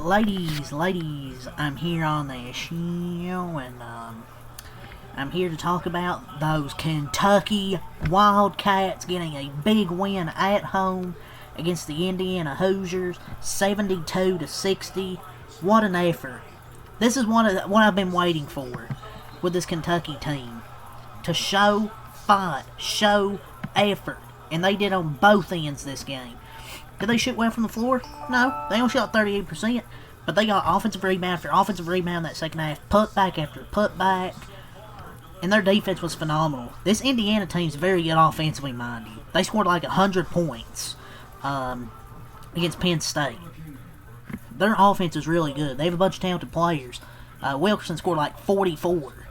Ladies, I'm here on the show, and I'm here to talk about those Kentucky Wildcats getting a big win at home against the Indiana Hoosiers, 72-60. What an effort! This is what I've been waiting for with this Kentucky team, to show fight, show effort, and they did on both ends this game. Did they shoot well from the floor? No, they only shot 38%, but they got offensive rebound after offensive rebound that second half, put back after put back, and their defense was phenomenal. This Indiana team's very good offensively minded. They scored like 100 points against Penn State. Their offense is really good. They have a bunch of talented players. Wilkerson scored like 44,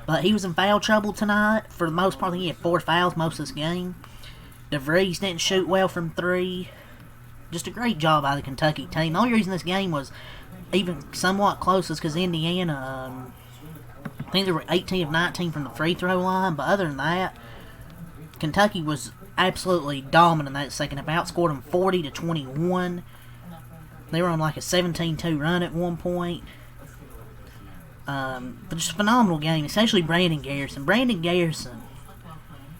but he was in foul trouble tonight. For the most part, he had 4 fouls most of this game. DeVries didn't shoot well from 3. Just a great job by the Kentucky team. The only reason this game was even somewhat close is because Indiana, I think they were 18 of 19 from the free throw line. But other than that, Kentucky was absolutely dominant in that second half. Outscored them 40-21. They were on like a 17-2 run at one point. But just a phenomenal game, especially Brandon Garrison. Brandon Garrison,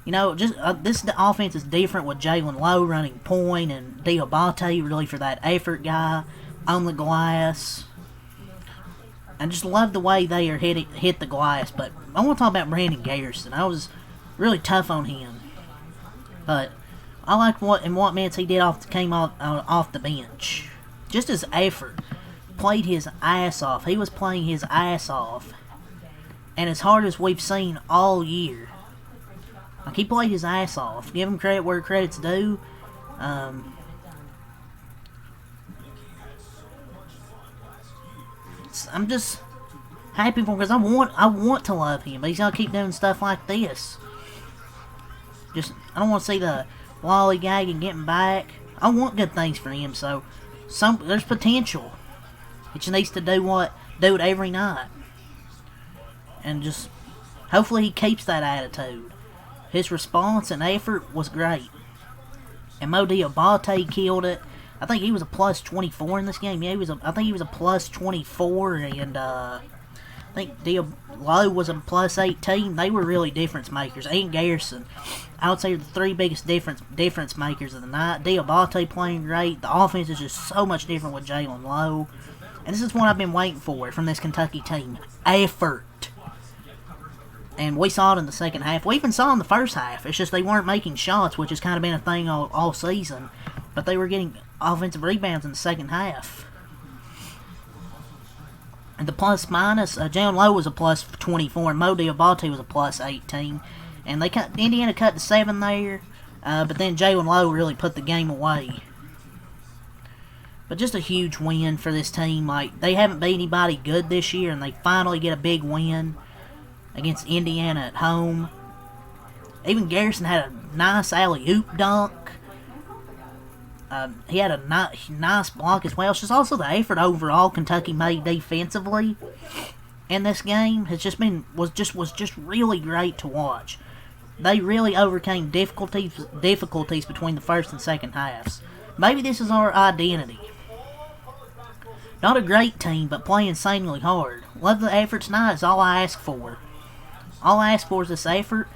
you know, just this offense is different with Jalen Lowe running point and Diabate really for that effort guy on the glass. I just love the way they are hit the glass. But I want to talk about Brandon Garrison. I was really tough on him, but I like what minutes he did came off the bench. Just his effort, played his ass off. He was playing his ass off, and as hard as we've seen all year. Like, he played his ass off. Give him credit where credit's due. I'm just happy for him because I want to love him, but he's gonna keep doing stuff like this. I don't want to see the lollygag and getting back. I want good things for him, so there's potential. He just needs to do it every night, and just hopefully he keeps that attitude. His response and effort was great. And Mo Diabate killed it. I think he was a plus 24 in this game. Yeah, I think he was a plus 24, and I think Lowe was a plus 18. They were really difference makers. And Garrison, I would say, the 3 biggest difference makers of the night. Diabate playing great. The offense is just so much different with Jalen Lowe. And this is what I've been waiting for from this Kentucky team. Effort. And we saw it in the second half. We even saw it in the first half. It's just they weren't making shots, which has kind of been a thing all season. But they were getting offensive rebounds in the second half. And the plus-minus, Jalen Lowe was a plus 24, and Mo Diabate was a plus 18. And Indiana cut to 7 there, but then Jalen Lowe really put the game away. But just a huge win for this team. Like, they haven't beat anybody good this year, and they finally get a big win against Indiana at home. Even Garrison had a nice alley-oop dunk. He had a nice block as well. It's just also the effort overall Kentucky made defensively in this game was just really great to watch. They really overcame difficulties between the first and second halves. Maybe this is our identity. Not a great team, but playing insanely hard. Love the effort tonight is all I ask for. All I ask for is this effort.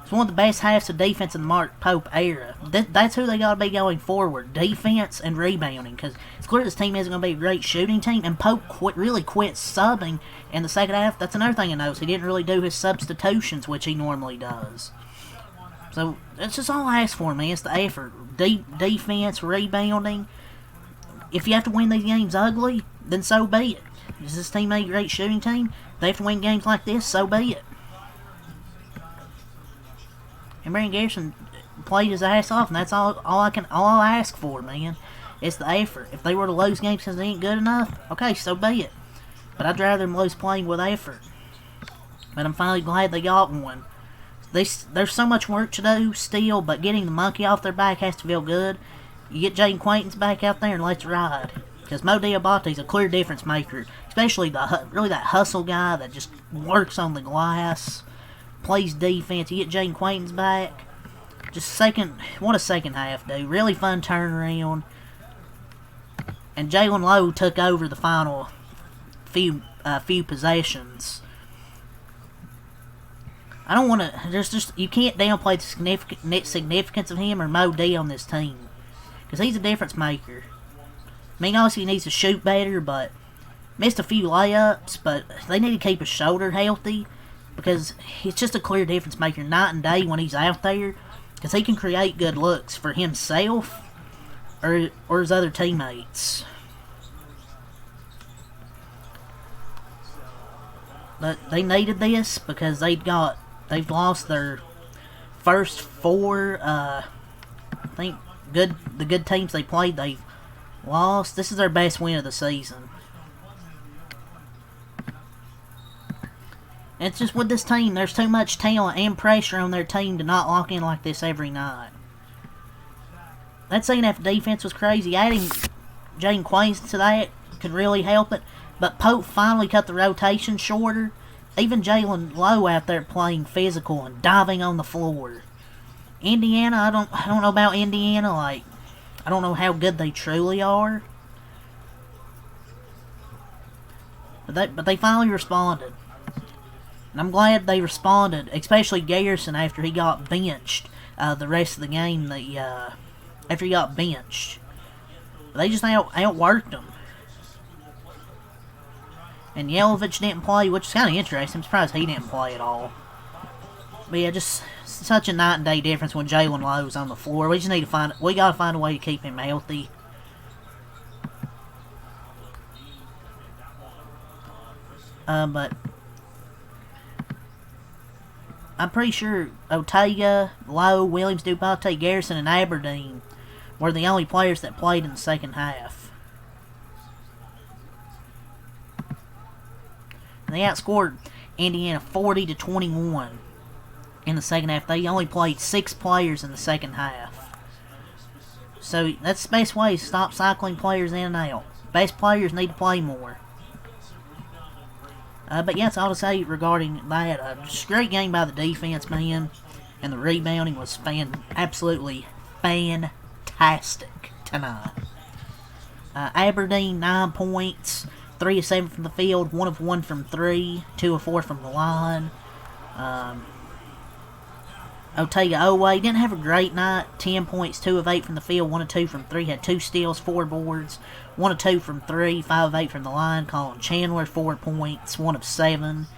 It's one of the best halves of defense in the Mark Pope era. That's who they got to be going forward. Defense and rebounding. Because it's clear this team isn't going to be a great shooting team. And Pope really quit subbing in the second half. That's another thing I noticed. He didn't really do his substitutions, which he normally does. So, that's just all I ask for, man. It's the effort. Defense, rebounding. If you have to win these games ugly, then so be it. Is this team a great shooting team? They have to win games like this, so be it. And Brandon Garrison played his ass off, and that's all I ask for, man. It's the effort. If they were to lose games because they ain't good enough, okay, so be it. But I'd rather them lose playing with effort. But I'm finally glad they got one. There's so much work to do still, but getting the monkey off their back has to feel good. You get Jaden Quaintance back out there and let's ride. Because Mo Diabate's a clear difference maker. Especially really that hustle guy that just works on the glass. Plays defense. You get Jaden Quaintance back. What a second half, dude. Really fun turnaround. and Jalen Lowe took over the final few possessions. I don't want to. There's just you can't downplay the significance of him or Mo D on this team, because he's a difference maker. I mean, obviously he needs to shoot better, but missed a few layups. But they need to keep his shoulder healthy, because he's just a clear difference maker night and day when he's out there, because he can create good looks for himself or his other teammates. But they needed this because they've lost their first four. I think the good teams they played, they've lost. This is their best win of the season. And it's just with this team, there's too much talent and pressure on their team to not lock in like this every night. That CNF defense was crazy. Adding Jaden Quains to that could really help it. But Pope finally cut the rotation shorter. Even Jalen Lowe out there playing physical and diving on the floor. Indiana, I don't know about Indiana. Like, I don't know how good they truly are. But they finally responded. And I'm glad they responded, especially Garrison after he got benched the rest of the game. After he got benched. They just outworked him. And Yelovich didn't play, which is kind of interesting. I'm surprised he didn't play at all. But yeah, just such a night and day difference when Jalen Lowe's on the floor. We just need to we gotta find a way to keep him healthy. But I'm pretty sure Otega, Lowe, Williams, Dupate, Garrison, and Aberdeen were the only players that played in the second half. They outscored Indiana 40-21 in the second half. They only played 6 players in the second half. So that's the best way to stop cycling players in and out. Best players need to play more. But yeah, that's all to say regarding that. Just a great game by the defense, man. And the rebounding was absolutely fantastic tonight. Aberdeen, 9 points. 3 of 7 from the field, 1 of 1 from 3, 2 of 4 from the line. Otega Owe didn't have a great night. 10 points, 2 of 8 from the field, 1 of 2 from 3. Had 2 steals, 4 boards, 1 of 2 from 3, 5 of 8 from the line. Colin Chandler, 4 points, 1 of 7.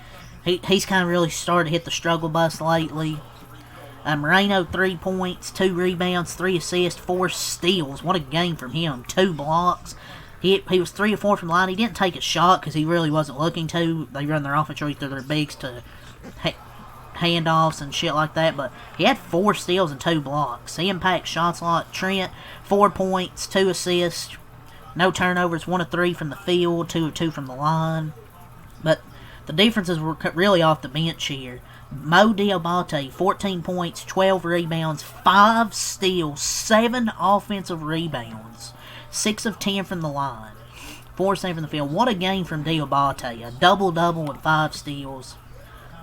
He's kind of really started to hit the struggle bus lately. Moreno, 3 points, 2 rebounds, 3 assists, 4 steals. What a game from him. 2 blocks. He was 3 or 4 from the line. He didn't take a shot because he really wasn't looking to. They run their offense really through their bigs to handoffs and shit like that. But he had 4 steals and 2 blocks. He impacts shots a lot. Trent, 4 points, 2 assists, no turnovers, 1 of 3 from the field, 2 of 2 from the line. But the differences were really off the bench here. Mo Diabate, 14 points, 12 rebounds, 5 steals, 7 offensive rebounds. 6 of 10 from the line. 4 of 7 from the field. What a game from Diabate. A double-double with 5 steals.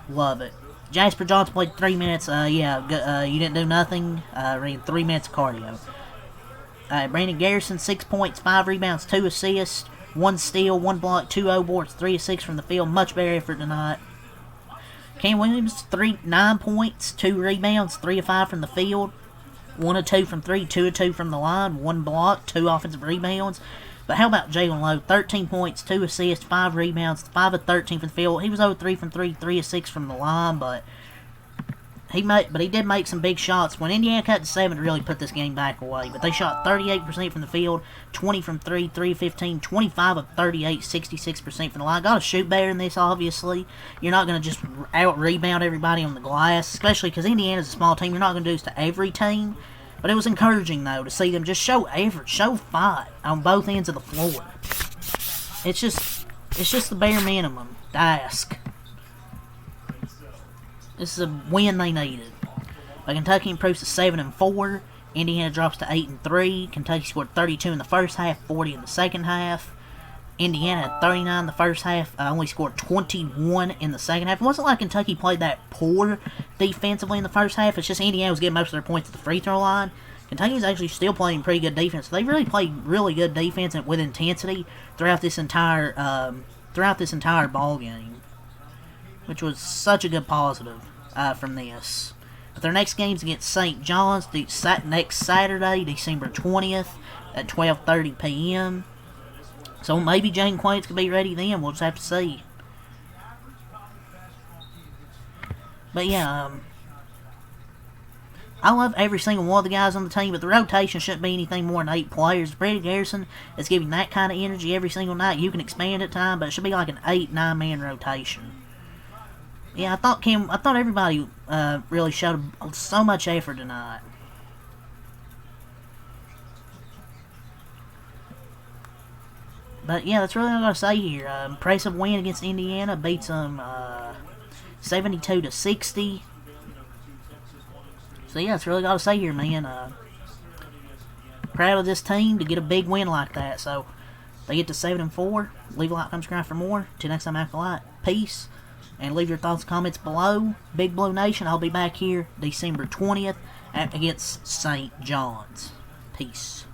Love it. Jasper Johnson played 3 minutes. You didn't do nothing. Ran 3 minutes of cardio. Brandon Garrison, 6 points, 5 rebounds, 2 assists, 1 steal, 1 block, 2 O-boards, 3 of 6 from the field. Much better effort tonight. Cam Williams, 9 points, 2 rebounds, 3 of 5 from the field. 1 of 2 from 3, 2 of 2 from the line, 1 block, 2 offensive rebounds. But how about Jalen Lowe? 13 points, 2 assists, 5 rebounds, 5 of 13 from the field. He was over 3 from 3, 3 of 6 from the line, but he did make some big shots. When Indiana cut to 7 to really put this game back away. But they shot 38% from the field, 20 from 3, 3 of 15, 25 of 38, 66% from the line. Got to shoot better than this, obviously. You're not going to just out-rebound everybody on the glass, especially because Indiana's a small team. You're not going to do this to every team. But it was encouraging, though, to see them just show effort, show fight on both ends of the floor. It's just the bare minimum to ask. This is a win they needed. But Kentucky improves to 7-4. Indiana drops to 8-3. Kentucky scored 32 in the first half, 40 in the second half. Indiana had 39 in the first half, only scored 21 in the second half. It wasn't like Kentucky played that poor defensively in the first half. It's just Indiana was getting most of their points at the free throw line. Kentucky's actually still playing pretty good defense. They really played really good defense with intensity throughout this entire ball game, which was such a good positive from this. But their next game's against St. John's next Saturday, December 20th at 12:30 p.m. So maybe Jane Quates could be ready then. We'll just have to see. But yeah, I love every single one of the guys on the team, but the rotation shouldn't be anything more than 8 players. Brady Garrison is giving that kind of energy every single night. You can expand at time, but it should be like an 8-9 man rotation. Yeah, I thought everybody really showed so much effort tonight. But yeah, that's really all I gotta say here. Impressive win against Indiana, beats them 72-60. So yeah, that's really all I gotta say here, man. Proud of this team to get a big win like that. So they get to 7-4. Leave a like, subscribe for more. Till next time, after light. Peace. And leave your thoughts and comments below. Big Blue Nation, I'll be back here December 20th against St. John's. Peace.